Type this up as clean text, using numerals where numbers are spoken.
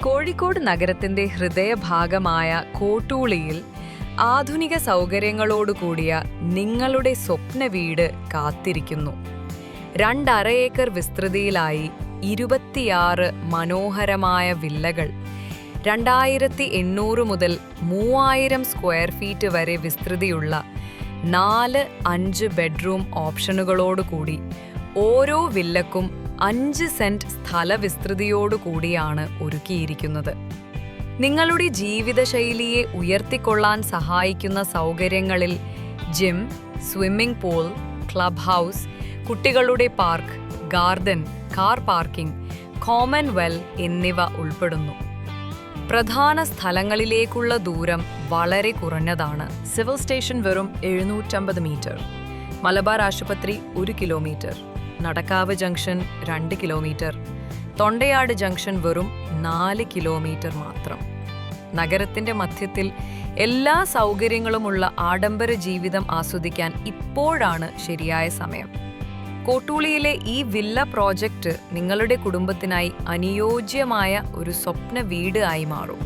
കോഴിക്കോട് നഗരത്തിന്റെ ഹൃദയഭാഗമായ കോട്ടൂളിയിൽ ആധുനിക സൗകര്യങ്ങളോടുകൂടിയ നിങ്ങളുടെ സ്വപ്ന വീട് കാത്തിരിക്കുന്നു. 2.5 ഏക്കർ വിസ്തൃതിയിലായി 26 മനോഹരമായ വില്ലകൾ, 2800 മുതൽ 3000 സ്ക്വയർ ഫീറ്റ് വരെ വിസ്തൃതിയുള്ള 4-5 ബെഡ്റൂം ഓപ്ഷനുകളോടുകൂടി ഓരോ വില്ലക്കും 5 സെന്റ് സ്ഥലവിസ്തൃതിയോടുകൂടിയാണ് ഒരുക്കിയിരിക്കുന്നത്. നിങ്ങളുടെ ജീവിതശൈലിയെ ഉയർത്തിക്കൊള്ളാൻ സഹായിക്കുന്ന സൗകര്യങ്ങളിൽ gym, swimming pool, club house, കുട്ടികളുടെ പാർക്ക്, ഗാർഡൻ, കാർ പാർക്കിംഗ്, കോമൺവെൽ എന്നിവ ഉൾപ്പെടുന്നു. പ്രധാന സ്ഥലങ്ങളിലേക്കുള്ള ദൂരം വളരെ കുറഞ്ഞതാണ്. സിവിൽ സ്റ്റേഷൻ വെറും 750 മീറ്റർ, മലബാർ ആശുപത്രി 1 kilometre, Nadakkavu junction 2 kilometre, Thondayad junction വെറും 4 കിലോമീറ്റർ മാത്രം. നഗരത്തിന്റെ മധ്യത്തിൽ എല്ലാ സൗകര്യങ്ങളുമുള്ള ആഡംബര ജീവിതം ആസ്വദിക്കാൻ ഇപ്പോഴാണ് ശരിയായ സമയം. കോട്ടൂളിയിലെ ഈ വില്ല പ്രോജക്റ്റ് നിങ്ങളുടെ കുടുംബത്തിനായി അനുയോജ്യമായ ഒരു സ്വപ്ന വീട് ആയി മാറും.